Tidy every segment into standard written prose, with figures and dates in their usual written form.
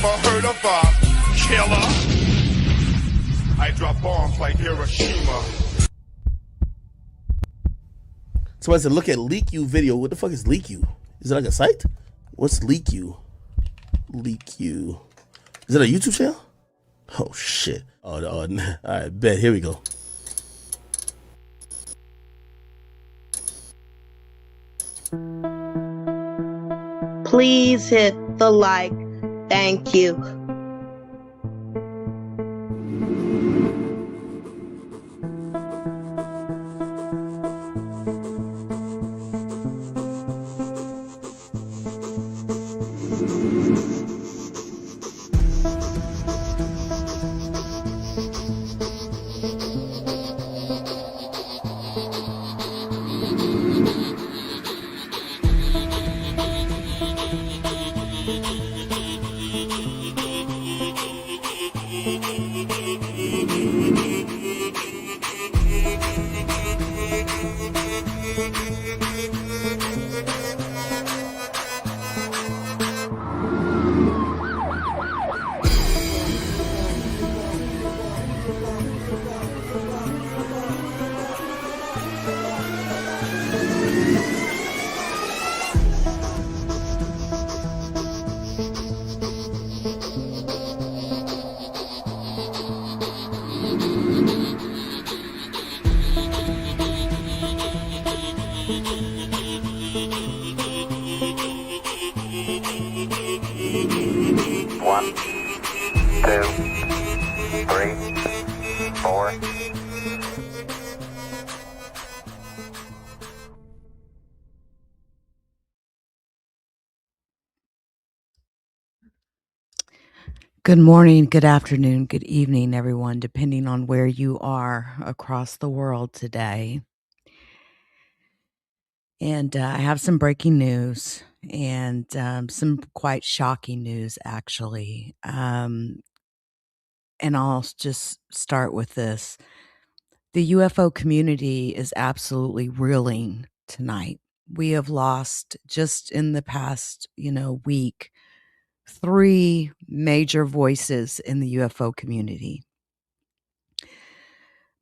never heard of a killer? I drop bombs like Hiroshima. Somebody said, look at Leak You video. What the fuck is Leak You? Is it like a site? What's Leak You? Leak You. Is it a YouTube channel? Oh, shit. Oh, all right, bet. Here we go. Please hit the like. Thank you. One, two, three, four. Good morning, good afternoon, good evening, everyone, depending on where you are across the world today. And I have some breaking news and some quite shocking news, actually. And I'll just start with this. The UFO community is absolutely reeling tonight. We have lost, just in the past, week, 3 major voices in the UFO community.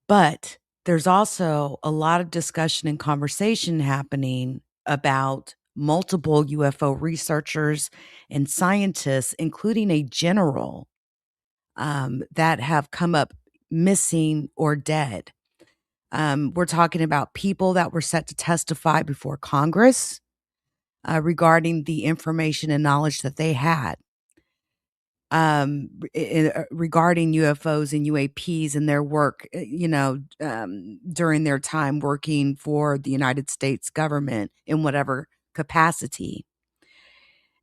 But there's also a lot of discussion and conversation happening about multiple UFO researchers and scientists, including a general, that have come up missing or dead. We're talking about people that were set to testify before Congress regarding the information and knowledge that they had regarding UFOs and UAPs and their work, during their time working for the United States government in whatever capacity.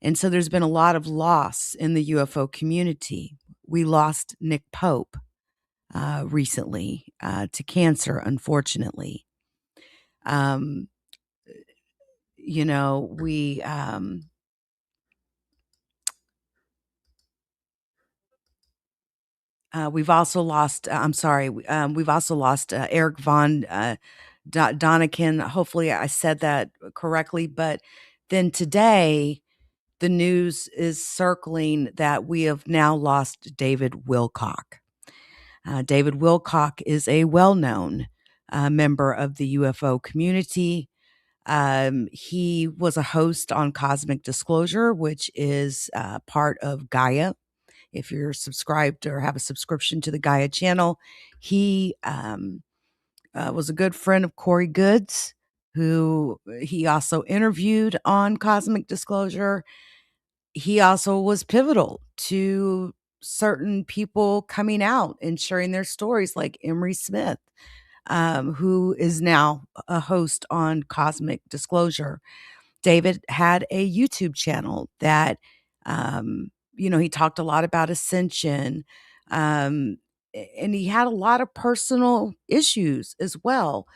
And so there's been a lot of loss in the UFO community. We lost Nick Pope recently to cancer, unfortunately. We've also lost, we've also lost Eric Von Doniken. Hopefully I said that correctly. But then today, the news is circling that we have now lost David Wilcock. David Wilcock is a well-known member of the UFO community. He was a host on Cosmic Disclosure, which is part of Gaia. If you're subscribed or have a subscription to the Gaia channel, he was a good friend of Corey Goods, who he also interviewed on Cosmic Disclosure. He also was pivotal to certain people coming out and sharing their stories, like Emery Smith, who is now a host on Cosmic Disclosure. David had a YouTube channel that, he talked a lot about ascension, and he had a lot of personal issues as well.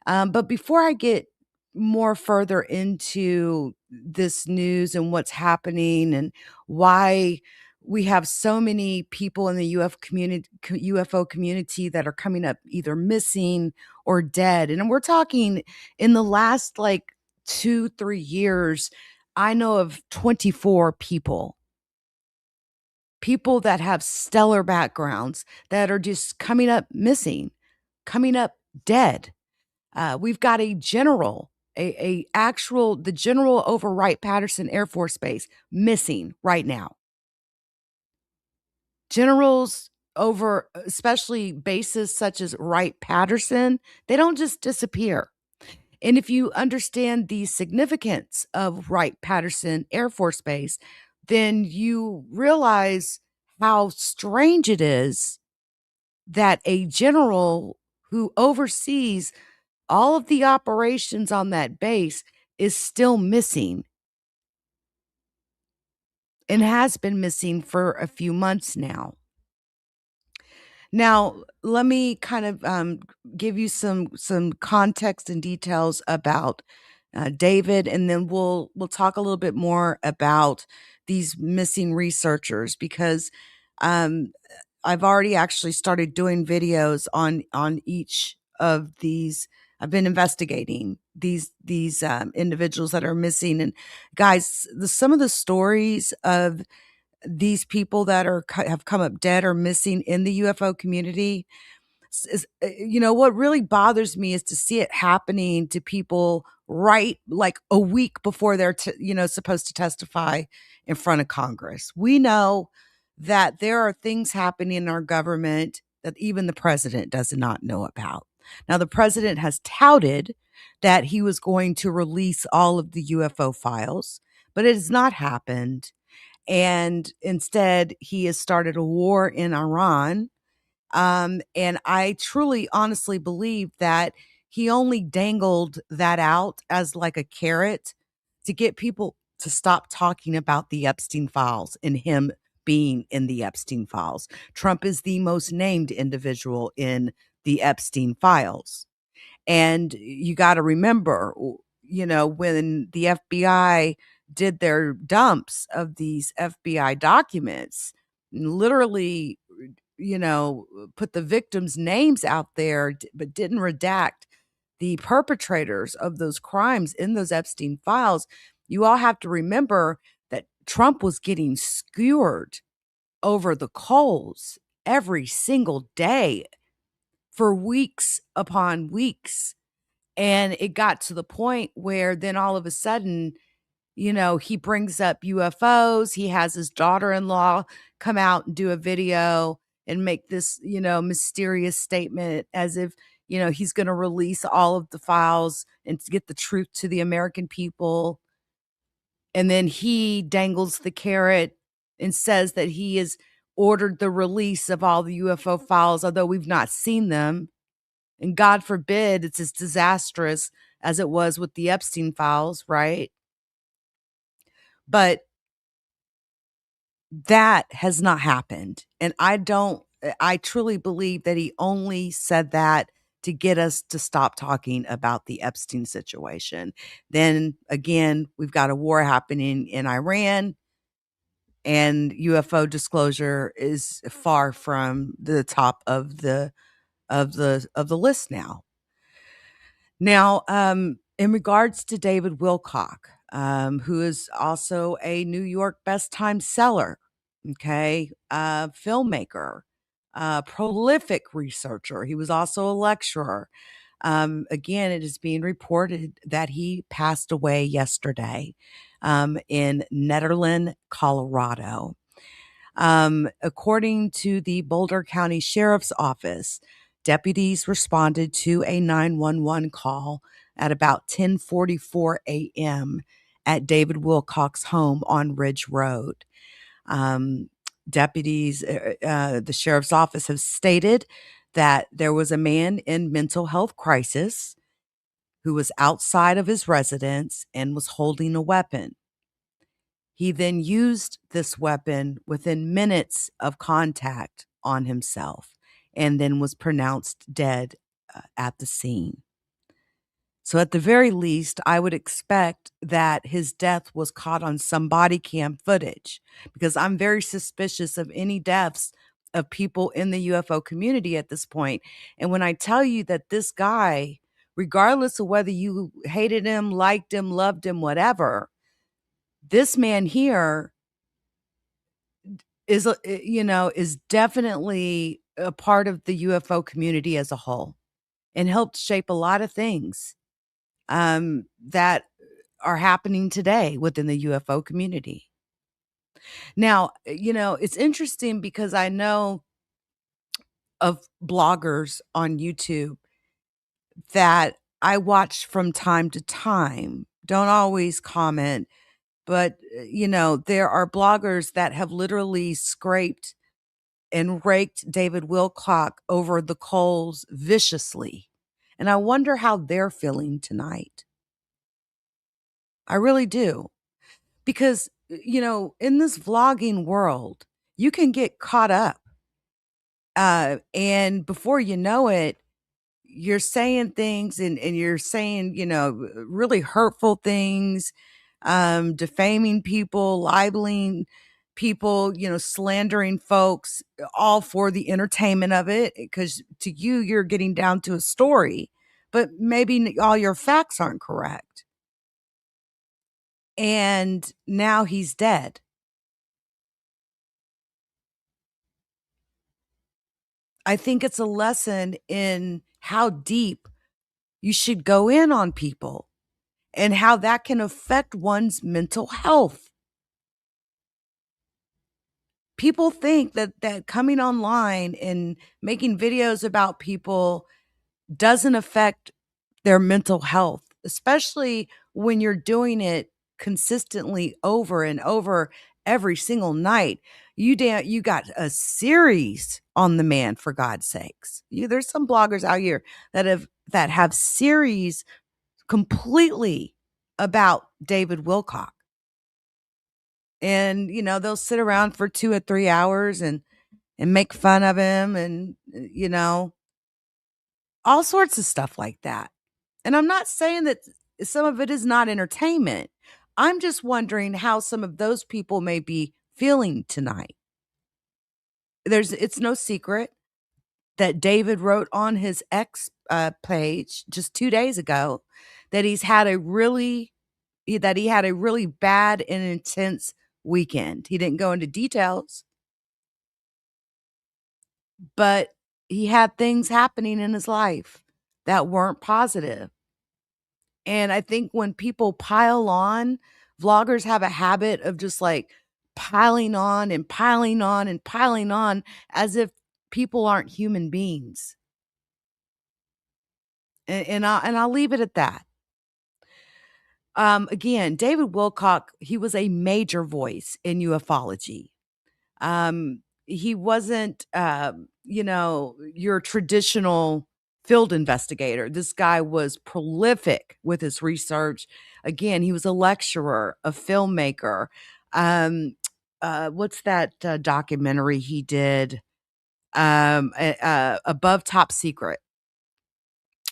But before I get more further into this news and what's happening and why we have so many people in the UFO community that are coming up either missing or dead, and we're talking in the last 2-3 years, I know of 24 people people that have stellar backgrounds that are just coming up missing, coming up dead. We've got a general, the general over Wright-Patterson Air Force Base missing right now. Generals over, especially bases such as Wright-Patterson, they don't just disappear. And if you understand the significance of Wright-Patterson Air Force Base, then you realize how strange it is that a general who oversees all of the operations on that base is still missing and has been missing for a few months now. Now, let me kind of give you some context and details about David, and then we'll talk a little bit more about these missing researchers because I've already actually started doing videos on each of these. I've been investigating these individuals that are missing, and guys, some of the stories of these people that have come up dead or missing in the UFO community what really bothers me is to see it happening to people right like a week before they're supposed to testify in front of Congress. We know that there are things happening in our government that even the president does not know about. Now, the president has touted that he was going to release all of the UFO files, but it has not happened. And instead, he has started a war in Iran. And I truly, honestly believe that he only dangled that out as like a carrot to get people to stop talking about the Epstein files and him being in the Epstein files. Trump is the most named individual in the Epstein files. And you got to remember, when the FBI did their dumps of these FBI documents, literally, put the victims' names out there, but didn't redact the perpetrators of those crimes in those Epstein files. You all have to remember that Trump was getting skewered over the coals every single day for weeks upon weeks. And it got to the point where then all of a sudden, he brings up UFOs. He has his daughter-in-law come out and do a video and make this, mysterious statement as if, he's going to release all of the files and to get the truth to the American people. And then he dangles the carrot and says that he has ordered the release of all the UFO files, although we've not seen them. And God forbid it's as disastrous as it was with the Epstein files, right? But that has not happened. And I truly believe that he only said that to get us to stop talking about the Epstein situation. Then again, we've got a war happening in Iran, and UFO disclosure is far from the top of the list now. Now, in regards to David Wilcock, who is also a New York Best Time seller, filmmaker, prolific researcher. He was also a lecturer. Again, it is being reported that he passed away yesterday in Nederland, Colorado. According to the Boulder County Sheriff's Office, deputies responded to a 911 call at about 10:44 a.m. at David Wilcock's home on Ridge Road. Deputies, the sheriff's office have stated that there was a man in mental health crisis who was outside of his residence and was holding a weapon. He then used this weapon within minutes of contact on himself and then was pronounced dead at the scene. So at the very least, I would expect that his death was caught on some body cam footage, because I'm very suspicious of any deaths of people in the UFO community at this point. And when I tell you that this guy, regardless of whether you hated him, liked him, loved him, whatever, this man here is definitely a part of the UFO community as a whole and helped shape a lot of things that are happening today within the UFO community. Now, it's interesting because I know of bloggers on YouTube that I watch from time to time. Don't always comment, but there are bloggers that have literally scraped and raked David Wilcock over the coals viciously. And I wonder how they're feeling tonight. I really do. Because, in this vlogging world, you can get caught up. And before you know it, you're saying things and you're saying, really hurtful things, defaming people, libeling people, slandering folks, all for the entertainment of it. Because to you, you're getting down to a story, but maybe all your facts aren't correct. And now he's dead. I think it's a lesson in how deep you should go in on people and how that can affect one's mental health. People think that coming online and making videos about people doesn't affect their mental health, especially when you're doing it consistently over and over every single night. You got a series on the man, for God's sakes. There's some bloggers out here that have series completely about David Wilcock. And they'll sit around for 2 or 3 hours and make fun of him and all sorts of stuff like that. And I'm not saying that some of it is not entertainment. I'm just wondering how some of those people may be feeling tonight. It's no secret that David wrote on his X page just 2 days ago that he had a really bad and intense weekend. He didn't go into details, but he had things happening in his life that weren't positive. And I think when people pile on, vloggers have a habit of just like piling on and piling on and piling on as if people aren't human beings. And I'll leave it at that. Again, David Wilcock, he was a major voice in ufology. He wasn't, your traditional field investigator. This guy was prolific with his research. Again, he was a lecturer, a filmmaker. What's that documentary he did? Above Top Secret.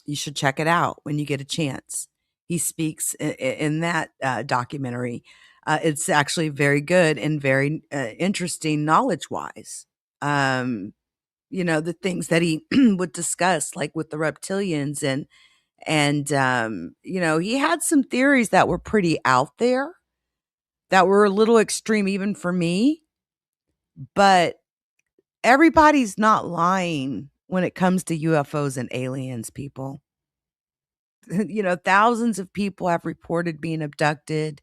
You should check it out when you get a chance. He speaks in that documentary. It's actually very good and very interesting knowledge-wise. The things that he would discuss, like with the reptilians and he had some theories that were pretty out there, that were a little extreme even for me, but everybody's not lying when it comes to UFOs and aliens, people. Thousands of people have reported being abducted,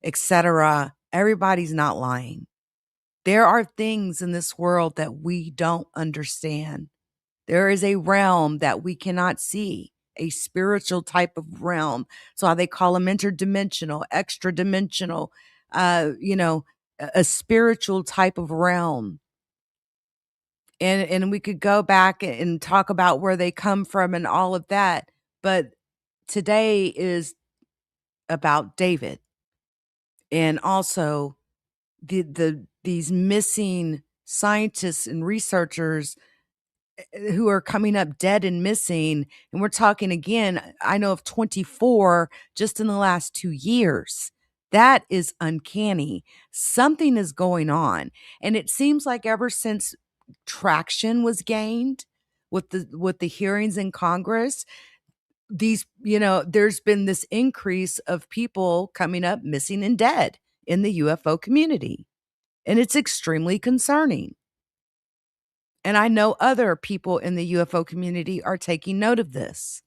etc. Everybody's not lying. There are things in this world that we don't understand. There is a realm that we cannot see, a spiritual type of realm. So how they call them interdimensional, extra dimensional, a spiritual type of realm. And we could go back and talk about where they come from and all of that. But today is about David and also these missing scientists and researchers who are coming up dead and missing. And we're talking again, I know of 24 just in the last 2 years. That is uncanny. Something is going on. And it seems like ever since traction was gained with the hearings in Congress, there's been this increase of people coming up missing and dead in the UFO community. And it's extremely concerning. And I know other people in the UFO community are taking note of this.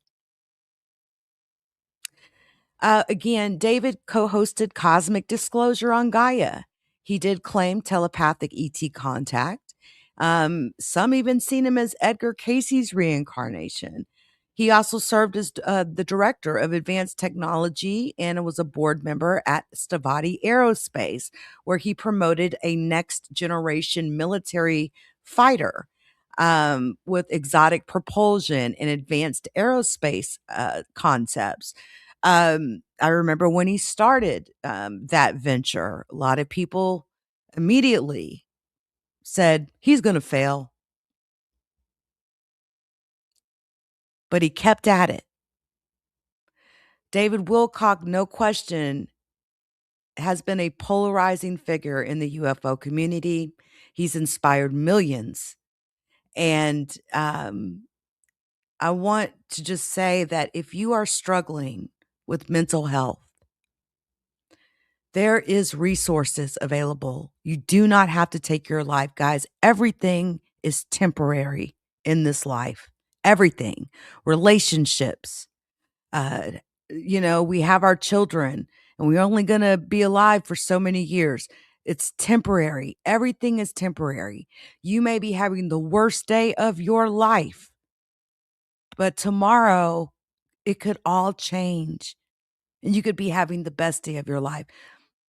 Again, David co hosted Cosmic Disclosure on Gaia. He did claim telepathic ET contact. Some even seen him as Edgar Casey's reincarnation. He also served as the director of advanced technology and was a board member at Stavati Aerospace, where he promoted a next generation military fighter with exotic propulsion and advanced aerospace concepts. I remember when he started that venture, a lot of people immediately said he's going to fail, but he kept at it. David Wilcock, no question, has been a polarizing figure in the UFO community. He's inspired millions. And I want to just say that if you are struggling with mental health, there is resources available. You do not have to take your life, guys. Everything is temporary in this life. Everything. Relationships. Uh, we have our children and we're only going to be alive for so many years. It's temporary. Everything is temporary. You may be having the worst day of your life, but tomorrow it could all change and you could be having the best day of your life.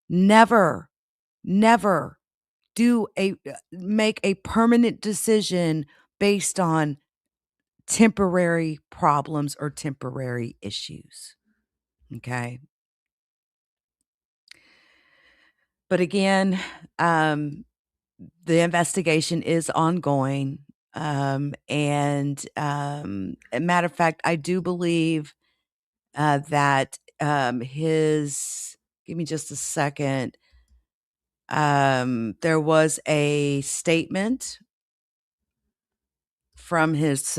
Never Never make a permanent decision based on temporary problems or temporary issues. Okay. But again, the investigation is ongoing. A matter of fact, I do believe that give me just a second. There was a statement from his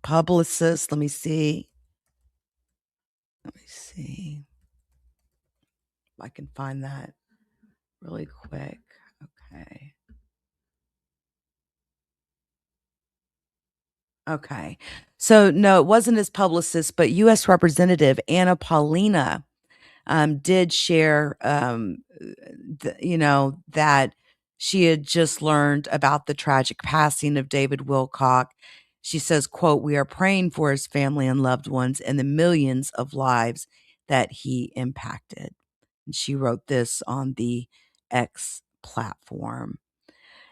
publicist. Let me see. Let me see if I can find that really quick. Okay. Okay. So, no, it wasn't his publicist, but U.S. Representative Anna Paulina did share, that she had just learned about the tragic passing of David Wilcock. She says, quote, "We are praying for his family and loved ones and the millions of lives that he impacted." And she wrote this on the X platform.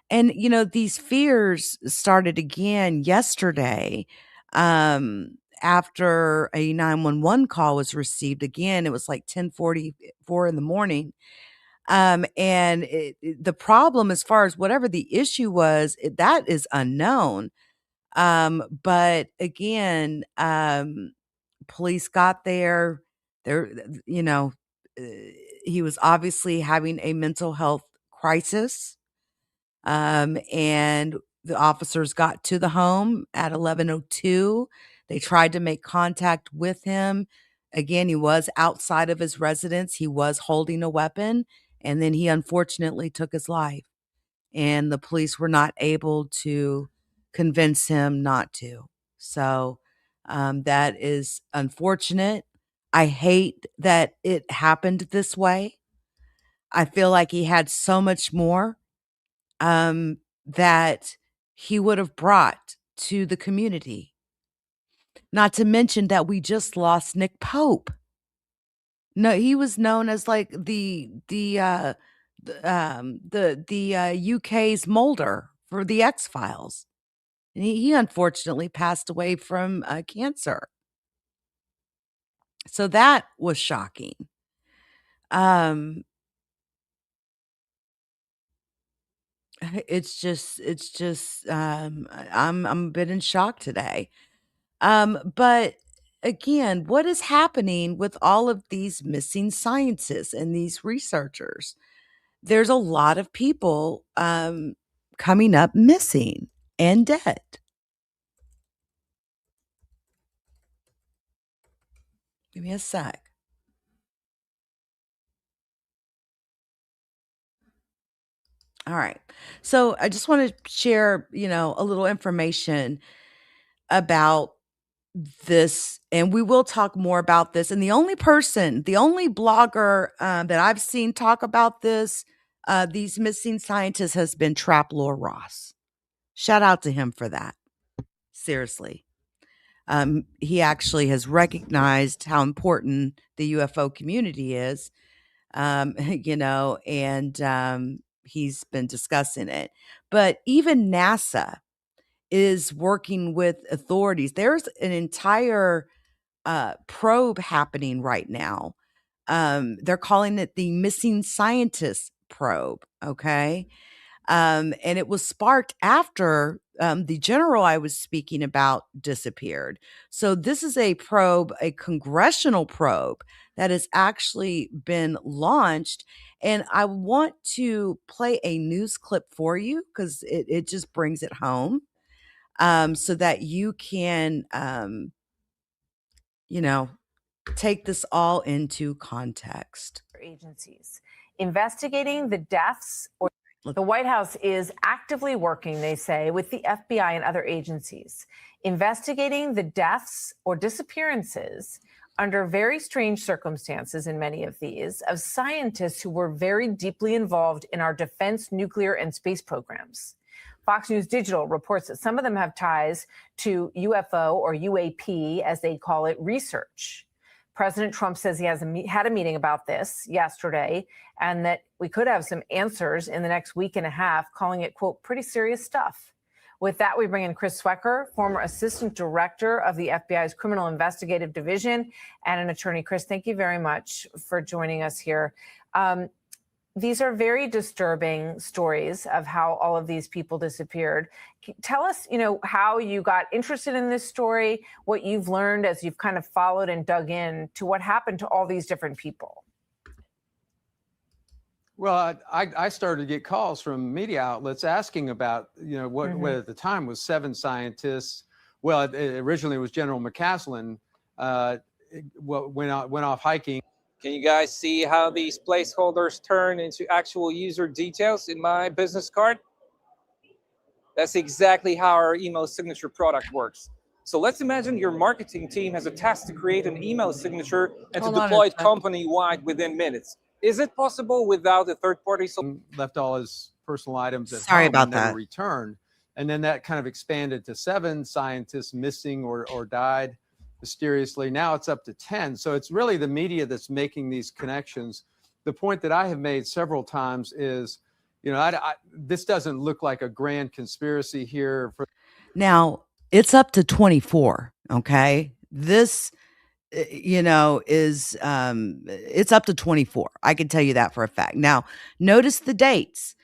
And, these fears started again yesterday after a 911 call was received. Again, it was like 10:44 in the morning. The problem, as far as whatever the issue was, that is unknown. But again, police got there. There, uh, he was obviously having a mental health crisis. And the officers got to the home at 11:02. They tried to make contact with him. Again, he was outside of his residence. He was holding a weapon, and then he unfortunately took his life. And the police were not able to convince him not to. So that is unfortunate. I hate that it happened this way. I feel like he had so much more that he would have brought to the community. Not to mention that we just lost Nick Pope. No, he was known as like the UK's Mulder for the X Files. And he unfortunately passed away from cancer. So that was shocking. Um, I'm a bit in shock today. But again, what is happening with all of these missing scientists and these researchers? There's a lot of people coming up missing and dead. Give me a sec. All right. So I just want to share, a little information about this, and we will talk more about this. And the only blogger that I've seen talk about this, these missing scientists, has been Trap Lore Ross. Shout out to him for that. Seriously. He actually has recognized how important the UFO community is, and he's been discussing it. But even NASA is working with authorities. There's an entire probe happening right now. They're calling it the Missing Scientists probe. Okay. And it was sparked after the general I was speaking about disappeared. So this is a probe, a congressional probe that has actually been launched. And I want to play a news clip for you because it just brings it home, so that you can, you know, take this all into context. Agencies investigating the deaths or the White House is actively working, they say, with the FBI and other agencies, investigating the deaths or disappearances under very strange circumstances in many of these of scientists who were very deeply involved in our defense, nuclear, and space programs. Fox News Digital reports that some of them have ties to UFO or UAP, as they call it, research. President Trump says he has had a meeting about this yesterday, and that we could have some answers in the next week and a half, calling it, quote, pretty serious stuff. With that, we bring in Chris Swecker, former assistant director of the FBI's Criminal Investigative Division, and an attorney. Chris, thank you very much for joining us here. These are very disturbing stories of how all of these people disappeared. Tell us, how you got interested in this story, what you've learned as you've kind of followed and dug in to what happened to all these different people. Well, I started to get calls from media outlets asking about, what at the time was 7 scientists. Well, it originally was General McCaslin went off hiking. Can you guys see how these placeholders turn into actual user details in my business card? That's exactly how our email signature product works. So let's imagine your marketing team has a task to create an email signature and to deploy it company-wide within minutes. Is it possible without a third-party solution? Left all his personal items at Sorry home about and never that. returned. And then that kind of expanded to 7 scientists missing or died mysteriously. Now it's up to 10. So it's really the media that's making these connections. The point that I have made several times is, this doesn't look like a grand conspiracy here. Now, it's up to 24, okay? This, is, it's up to 24. I can tell you that for a fact. Now, notice the dates.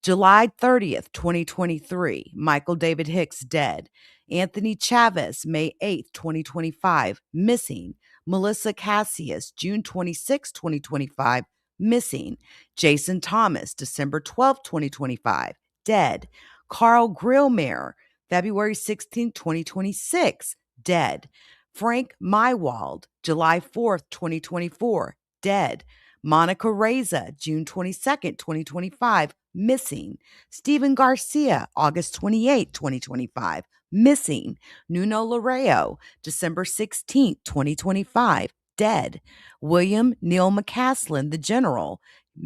July 30th, 2023, Michael David Hicks dead. Anthony Chavez, May 8th, 2025, missing. Melissa Cassius, June 26, 2025, missing. Jason Thomas, December 12th, 2025, dead. Carl Grillmere, February 16th, 2026, dead. Frank Mywald, July 4th, 2024, dead. Monica Reza, June 22nd, 2025, missing. Stephen Garcia, August 28th, 2025, missing. Nuno Lareo, December 16th, 2025, dead. William Neil McCaslin, the general,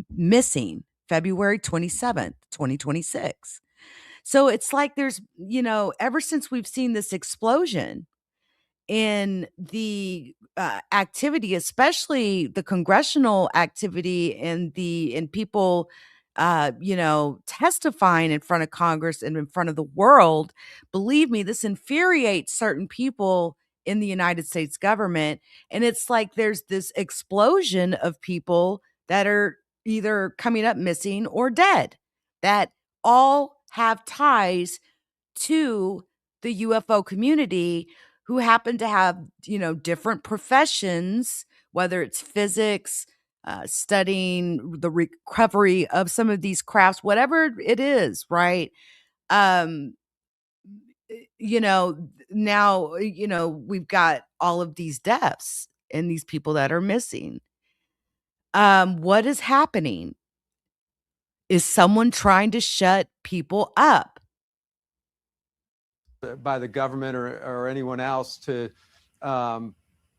missing. February 27th, 2026. So it's like there's, ever since we've seen this explosion in the activity, especially the congressional activity and people, testifying in front of Congress and in front of the world. Believe me, this infuriates certain people in the United States government. And it's like there's this explosion of people that are either coming up missing or dead that all have ties to the UFO community, who happen to have, different professions, whether it's physics, studying the recovery of some of these crafts, whatever it is, right? Now, we've got all of these deaths and these people that are missing. What is happening? Is someone trying to shut people up? By the government or anyone else to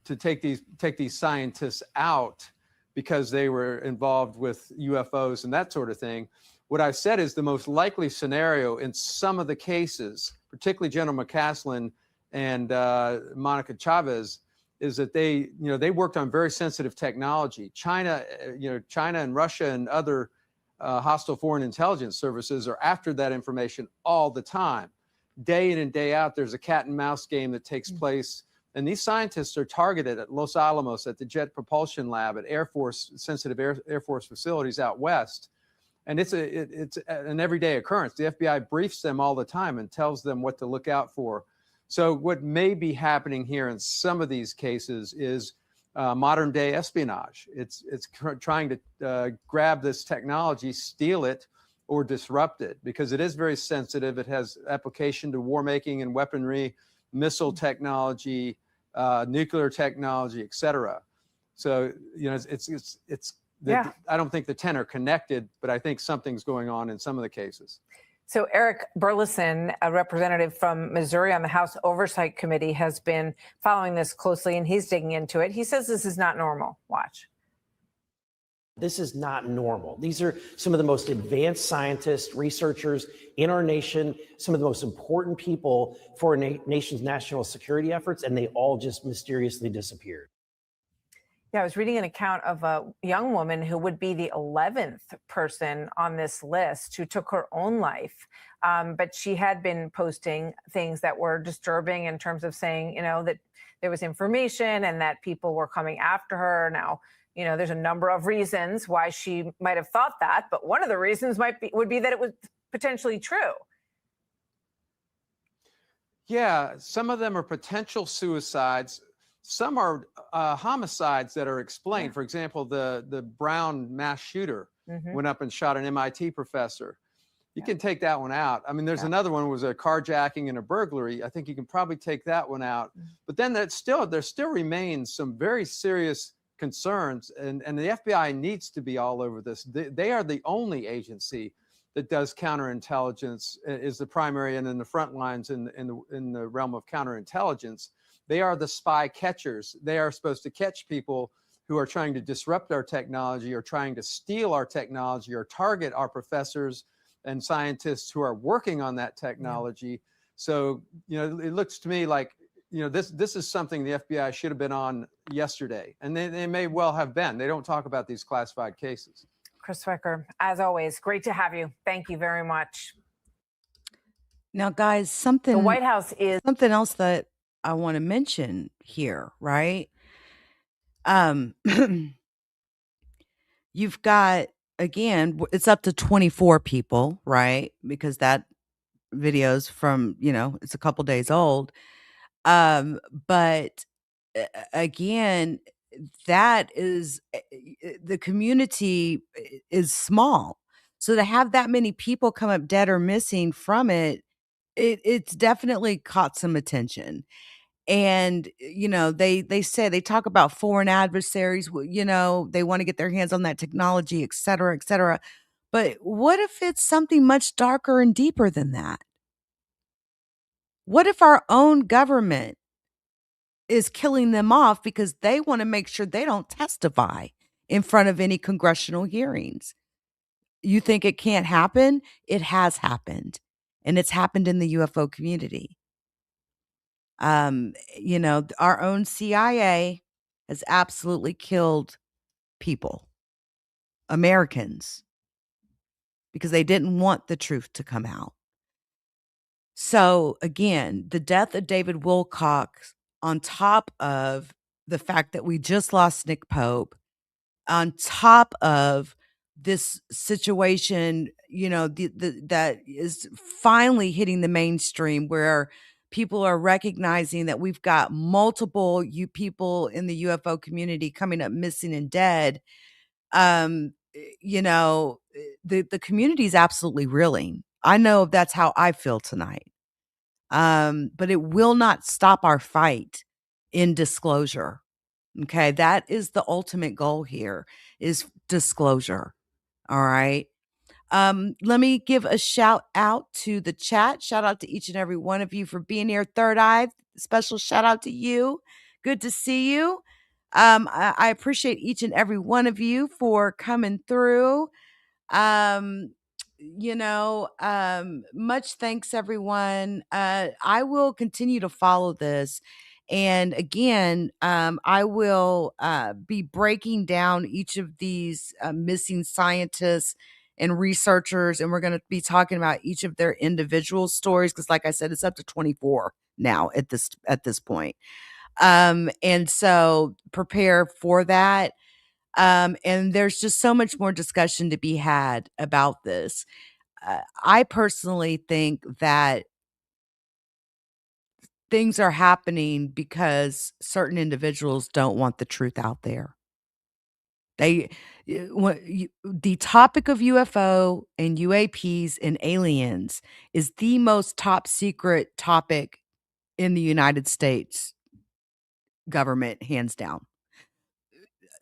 take these scientists out because they were involved with UFOs and that sort of thing. What I've said is the most likely scenario in some of the cases, particularly General McCaslin and Monica Chavez, is that they worked on very sensitive technology. China and Russia and other hostile foreign intelligence services are after that information all the time. Day in and day out, there's a cat and mouse game that takes place. And these scientists are targeted at Los Alamos, at the Jet Propulsion Lab, at sensitive Air Force facilities out west. And it's an everyday occurrence. The FBI briefs them all the time and tells them what to look out for. So what may be happening here in some of these cases is modern day espionage. It's trying to grab this technology, steal it, or disrupt it, because it is very sensitive. It has application to war making and weaponry, missile technology, nuclear technology, etc. So I don't think the 10 are connected, but I think something's going on in some of the cases. So Eric Burleson, a representative from Missouri on the House Oversight Committee, has been following this closely, and he's digging into it. He says this is not normal. Watch. This is not normal. These are some of the most advanced scientists, researchers in our nation, some of the most important people for our nation's national security efforts, and they all just mysteriously disappeared. Yeah, I was reading an account of a young woman who would be the 11th person on this list who took her own life. But she had been posting things that were disturbing in terms of saying, that there was information and that people were coming after her. Now, there's a number of reasons why she might have thought that, but one of the reasons would be that it was potentially true. Yeah, some of them are potential suicides. Some are homicides that are explained. For example, the Brown mass shooter went up and shot an MIT professor. You can take that one out. I mean, there's another one was a carjacking and a burglary. I think you can probably take that one out. But then there still remains some very serious concerns, and the FBI needs to be all over this. They are the only agency that does counterintelligence, is the primary and in the front lines in the realm of counterintelligence. They are the spy catchers. They are supposed to catch people who are trying to disrupt our technology or trying to steal our technology or target our professors and scientists who are working on that technology. So, it looks to me like, this is something the FBI should have been on yesterday, and they may well have been. They don't talk about these classified cases. Chris Wecker, as always, great to have you. Thank you very much. Now, guys, The White House is something else that I want to mention here, right? You've got, again, it's up to 24 people, right? Because that video's from, it's a couple days old. But again, that is, the community is small. So to have that many people come up dead or missing from it's definitely caught some attention. And, they talk about foreign adversaries, they want to get their hands on that technology, et cetera, et cetera. But what if it's something much darker and deeper than that? What if our own government is killing them off because they want to make sure they don't testify in front of any congressional hearings? You think it can't happen? It has happened. And it's happened in the UFO community. Our own CIA has absolutely killed people, Americans, because they didn't want the truth to come out. So again, the death of David Wilcock, on top of the fact that we just lost Nick Pope, on top of this situation, that is finally hitting the mainstream, where people are recognizing that we've got multiple people in the UFO community coming up missing and dead. The community is absolutely reeling. I know that's how I feel tonight. But it will not stop our fight in disclosure. Okay. That is the ultimate goal here, is disclosure. All right. Let me give a shout out to the chat. Shout out to each and every one of you for being here. Third Eye, special shout out to you. Good to see you. I appreciate each and every one of you for coming through. Much thanks, everyone. I will continue to follow this. And again, I will be breaking down each of these missing scientists and researchers, and we're going to be talking about each of their individual stories because, like I said, it's up to 24 now at this point. And so prepare for that. And there's just so much more discussion to be had about this. I personally think that things are happening because certain individuals don't want the truth out there. The topic of UFO and UAPs and aliens is the most top secret topic in the United States government, hands down.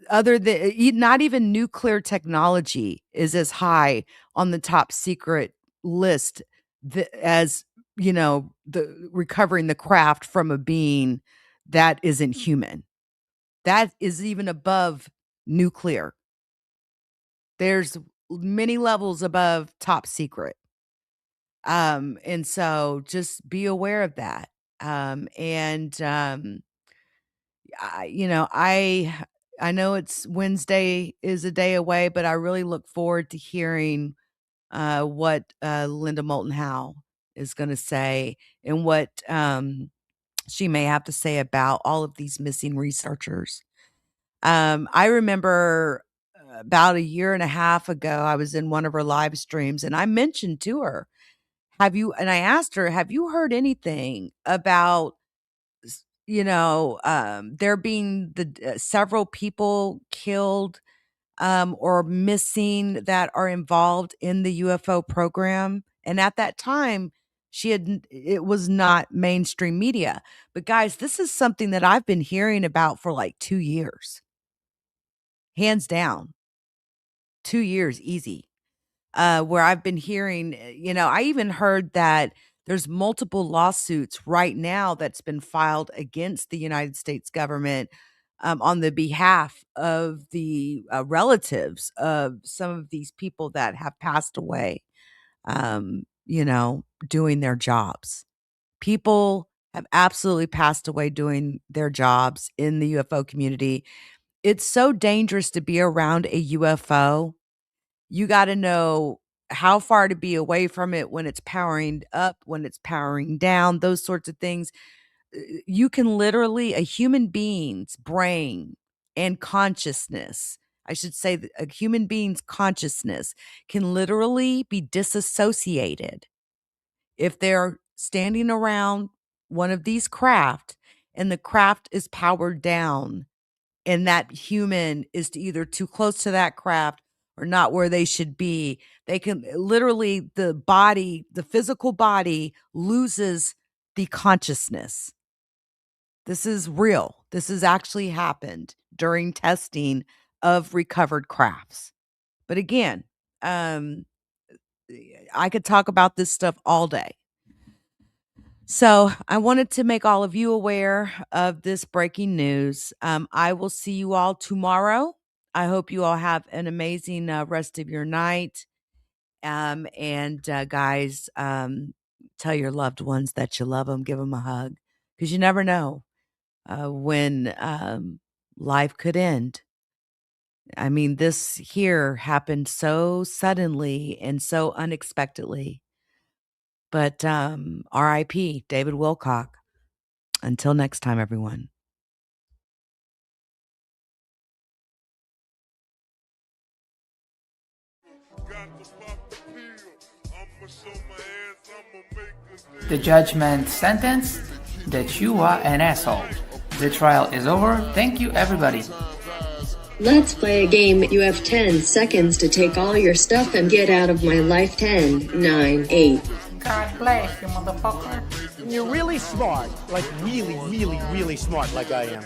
Other than not even nuclear technology is as high on the top secret list as the recovering the craft from a being that isn't human. That is even above nuclear. There's many levels above top secret. And so just be aware of that. I know it's Wednesday is a day away, but I really look forward to hearing what Linda Moulton Howe is going to say and what she may have to say about all of these missing researchers. I remember about a year and a half ago, I was in one of her live streams and I mentioned to her, and I asked her, have you heard anything about there being several people killed or missing that are involved in the UFO program? And at that time, it was not mainstream media. But guys, this is something that I've been hearing about for like 2 years. Hands down. 2 years, easy. Where I've been hearing, I even heard that there's multiple lawsuits right now that's been filed against the United States government on the behalf of the relatives of some of these people that have passed away, doing their jobs. People have absolutely passed away doing their jobs in the UFO community. It's so dangerous to be around a UFO. You got to know how far to be away from it when it's powering up, when it's powering down, those sorts of things. You can literally, a human being's brain and consciousness, I should say that a human being's consciousness can literally be disassociated if they're standing around one of these craft and the craft is powered down and that human is either too close to that craft or not where they should be. They can literally, the physical body loses the consciousness. This is real. This has actually happened during testing of recovered crafts. But again, I could talk about this stuff all day. So I wanted to make all of you aware of this breaking news. I will see you all tomorrow. I hope you all have an amazing rest of your night. Guys, tell your loved ones that you love them. Give them a hug because you never know when life could end. I mean, this here happened so suddenly and so unexpectedly. But R.I.P. David Wilcock. Until next time, everyone. The judgment sentence that you are an asshole. The trial is over. Thank you, everybody. Let's play a game. You have 10 seconds to take all your stuff and get out of my life. 10, 9, 8. God bless you, motherfucker. You're really smart. Like really, really, really smart like I am.